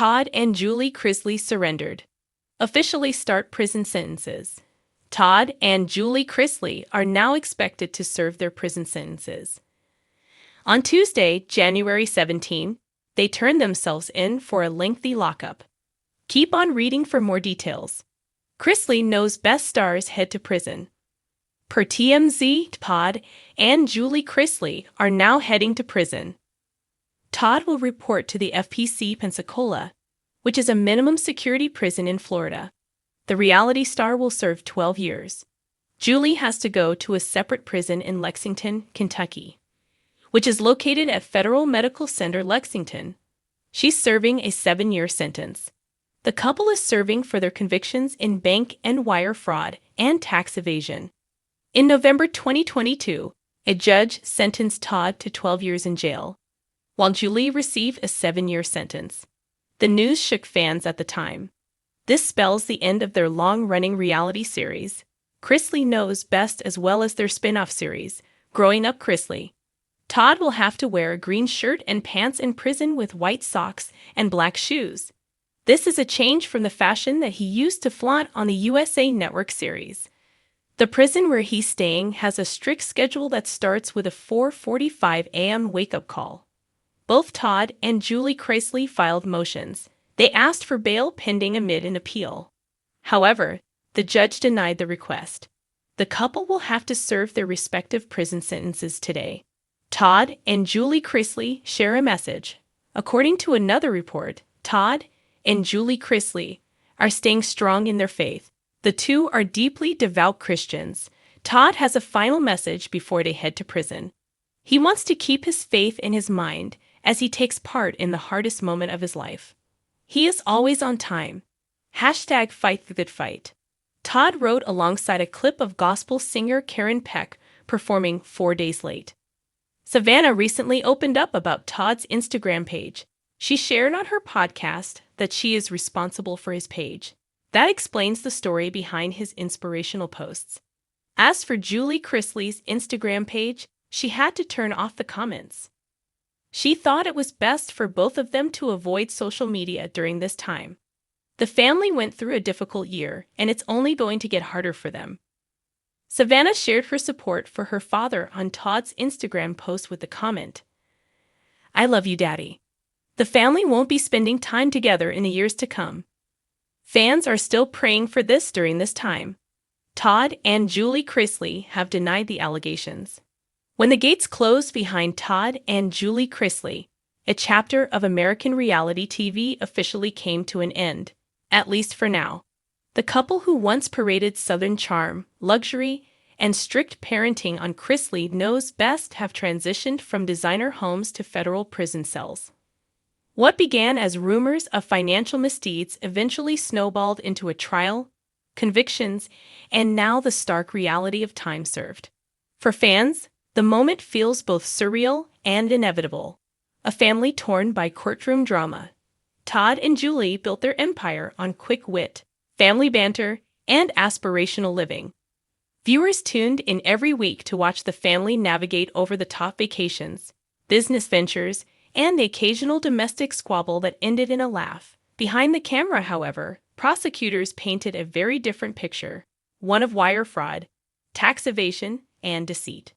Todd and Julie Chrisley surrendered. Officially start prison sentences. Todd and Julie Chrisley are now expected to serve their prison sentences. On Tuesday, January 17, they turned themselves in for a lengthy lockup. Keep on reading for more details. Chrisley knows best stars head to prison. Per TMZ, Todd and Julie Chrisley are now heading to prison. Todd will report to the FPC Pensacola, which is a minimum security prison in Florida. The reality star will serve 12 years. Julie has to go to a separate prison in Lexington, Kentucky, which is located at Federal Medical Center, Lexington. She's serving a 7-year sentence. The couple is serving for their convictions in bank and wire fraud and tax evasion. In November 2022, a judge sentenced Todd to 12 years in jail, while Julie received a 7-year sentence. The news shook fans at the time. This spells the end of their long-running reality series, Chrisley Knows Best, as well as their spin-off series, Growing Up Chrisley. Todd will have to wear a green shirt and pants in prison with white socks and black shoes. This is a change from the fashion that he used to flaunt on the USA Network series. The prison where he's staying has a strict schedule that starts with a 4:45 a.m. wake-up call. Both Todd and Julie Chrisley filed motions. They asked for bail pending amid an appeal. However, the judge denied the request. The couple will have to serve their respective prison sentences today. Todd and Julie Chrisley share a message. According to another report, Todd and Julie Chrisley are staying strong in their faith. The two are deeply devout Christians. Todd has a final message before they head to prison. He wants to keep his faith in his mind as he takes part in the hardest moment of his life. He is always on time. #Fight the Good Fight. Todd wrote alongside a clip of gospel singer Karen Peck performing 4 Days Late. Savannah recently opened up about Todd's Instagram page. She shared on her podcast that she is responsible for his page. That explains the story behind his inspirational posts. As for Julie Chrisley's Instagram page, she had to turn off the comments. She thought it was best for both of them to avoid social media during this time. The family went through a difficult year, and it's only going to get harder for them. Savannah shared her support for her father on Todd's Instagram post with the comment, "I love you, Daddy." The family won't be spending time together in the years to come. Fans are still praying for this during this time. Todd and Julie Chrisley have denied the allegations. When the gates closed behind Todd and Julie Chrisley, a chapter of American reality TV officially came to an end, at least for now. The couple who once paraded Southern charm, luxury, and strict parenting on Chrisley Knows Best have transitioned from designer homes to federal prison cells. What began as rumors of financial misdeeds eventually snowballed into a trial, convictions, and now the stark reality of time served. For fans, the moment feels both surreal and inevitable. A family torn by courtroom drama. Todd and Julie built their empire on quick wit, family banter, and aspirational living. Viewers tuned in every week to watch the family navigate over-the-top vacations, business ventures, and the occasional domestic squabble that ended in a laugh. Behind the camera, however, prosecutors painted a very different picture, one of wire fraud, tax evasion, and deceit.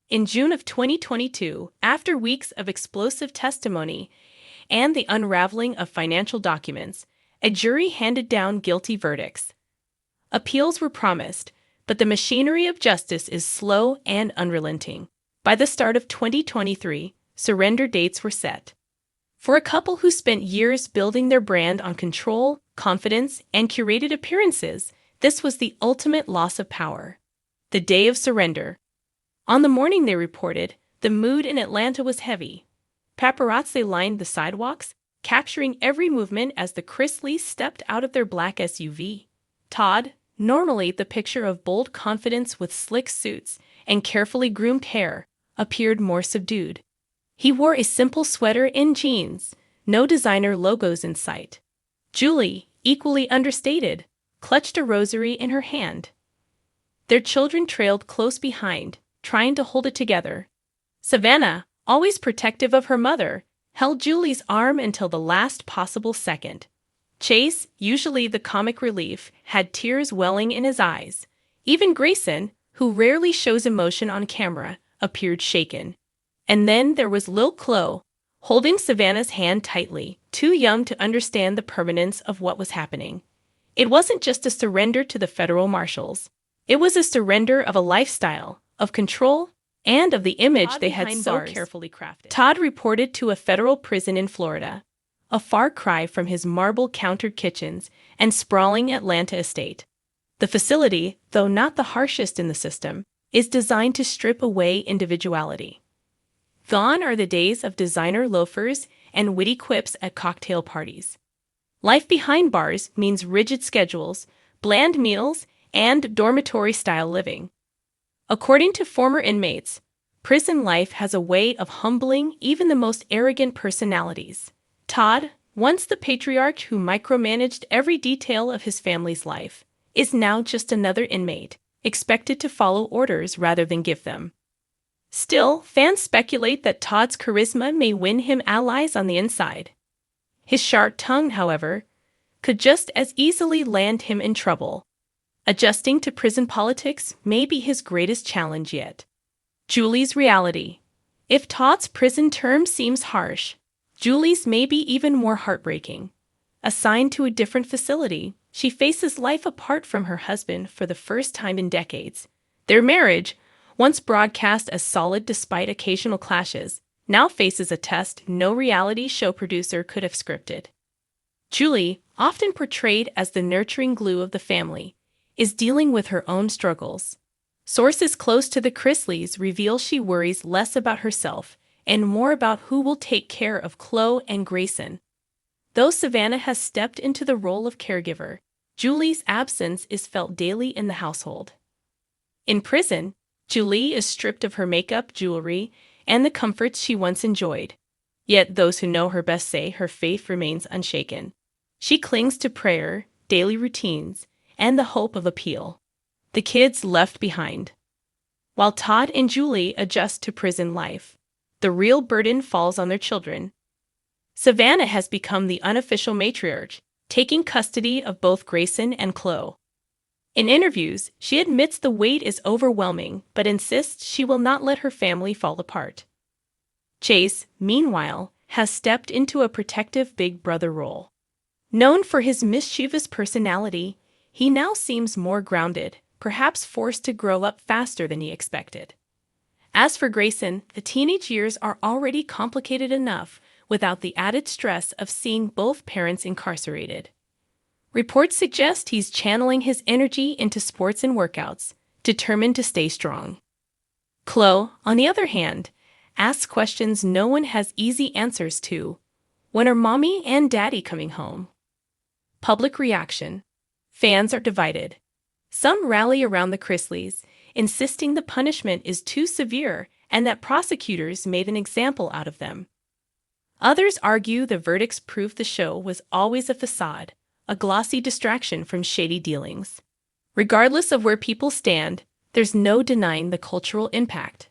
In June of 2022, after weeks of explosive testimony and the unraveling of financial documents, a jury handed down guilty verdicts. Appeals were promised, but the machinery of justice is slow and unrelenting. By the start of 2023, surrender dates were set. For a couple who spent years building their brand on control, confidence, and curated appearances, this was the ultimate loss of power. The day of surrender. On the morning they reported, the mood in Atlanta was heavy. Paparazzi lined the sidewalks, capturing every movement as the Chrisleys stepped out of their black SUV. Todd, normally the picture of bold confidence with slick suits and carefully groomed hair, appeared more subdued. He wore a simple sweater and jeans, no designer logos in sight. Julie, equally understated, clutched a rosary in her hand. Their children trailed close behind, trying to hold it together. Savannah, always protective of her mother, held Julie's arm until the last possible second. Chase, usually the comic relief, had tears welling in his eyes. Even Grayson, who rarely shows emotion on camera, appeared shaken. And then there was Lil Chloe, holding Savannah's hand tightly, too young to understand the permanence of what was happening. It wasn't just a surrender to the federal marshals. It was a surrender of a lifestyle, of control, and of the image Todd they had behind so bars. carefully crafted. Todd reported to a federal prison in Florida, a far cry from his marble-countered kitchens and sprawling Atlanta estate. The facility, though not the harshest in the system, is designed to strip away individuality. Gone are the days of designer loafers and witty quips at cocktail parties. Life behind bars means rigid schedules, bland meals, and dormitory-style living. According to former inmates, prison life has a way of humbling even the most arrogant personalities. Todd, once the patriarch who micromanaged every detail of his family's life, is now just another inmate, expected to follow orders rather than give them. Still, fans speculate that Todd's charisma may win him allies on the inside. His sharp tongue, however, could just as easily land him in trouble. Adjusting to prison politics may be his greatest challenge yet. Julie's reality. If Todd's prison term seems harsh, Julie's may be even more heartbreaking. Assigned to a different facility, she faces life apart from her husband for the first time in decades. Their marriage, once broadcast as solid despite occasional clashes, now faces a test no reality show producer could have scripted. Julie, often portrayed as the nurturing glue of the family, is dealing with her own struggles. Sources close to the Chrisleys reveal she worries less about herself and more about who will take care of Chloe and Grayson. Though Savannah has stepped into the role of caregiver, Julie's absence is felt daily in the household. In prison, Julie is stripped of her makeup, jewelry, and the comforts she once enjoyed. Yet those who know her best say her faith remains unshaken. She clings to prayer, daily routines, and the hope of appeal. The kids left behind. While Todd and Julie adjust to prison life, the real burden falls on their children. Savannah has become the unofficial matriarch, taking custody of both Grayson and Chloe. In interviews, she admits the weight is overwhelming, but insists she will not let her family fall apart. Chase, meanwhile, has stepped into a protective big brother role. Known for his mischievous personality, he now seems more grounded, perhaps forced to grow up faster than he expected. As for Grayson, the teenage years are already complicated enough without the added stress of seeing both parents incarcerated. Reports suggest he's channeling his energy into sports and workouts, determined to stay strong. Chloe, on the other hand, asks questions no one has easy answers to. When are mommy and daddy coming home? Public reaction. Fans are divided. Some rally around the Chrisleys, insisting the punishment is too severe and that prosecutors made an example out of them. Others argue the verdicts prove the show was always a facade, a glossy distraction from shady dealings. Regardless of where people stand, there's no denying the cultural impact.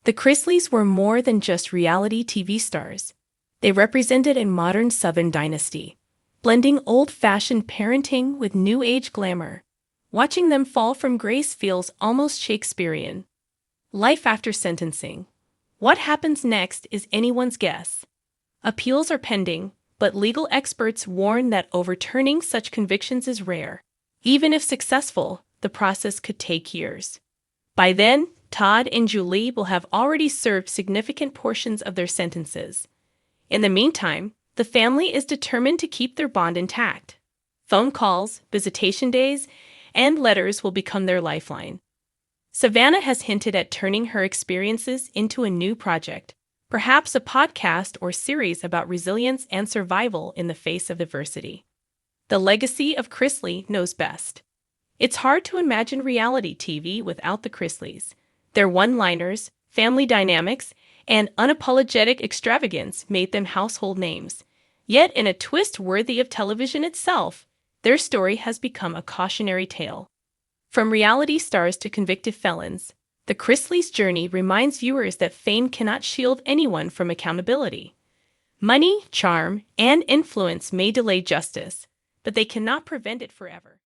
The Chrisleys were more than just reality TV stars. They represented a modern Southern dynasty, blending old-fashioned parenting with new-age glamour. Watching them fall from grace feels almost Shakespearean. Life after sentencing. What happens next is anyone's guess. Appeals are pending, but legal experts warn that overturning such convictions is rare. Even if successful, the process could take years. By then, Todd and Julie will have already served significant portions of their sentences. In the meantime, the family is determined to keep their bond intact. Phone calls, visitation days, and letters will become their lifeline. Savannah has hinted at turning her experiences into a new project, perhaps a podcast or series about resilience and survival in the face of adversity. The legacy of Chrisley knows best. It's hard to imagine reality TV without the Chrisleys. Their one-liners, family dynamics, and unapologetic extravagance made them household names. Yet, in a twist worthy of television itself, their story has become a cautionary tale. From reality stars to convicted felons, the Chrisleys' journey reminds viewers that fame cannot shield anyone from accountability. Money, charm, and influence may delay justice, but they cannot prevent it forever.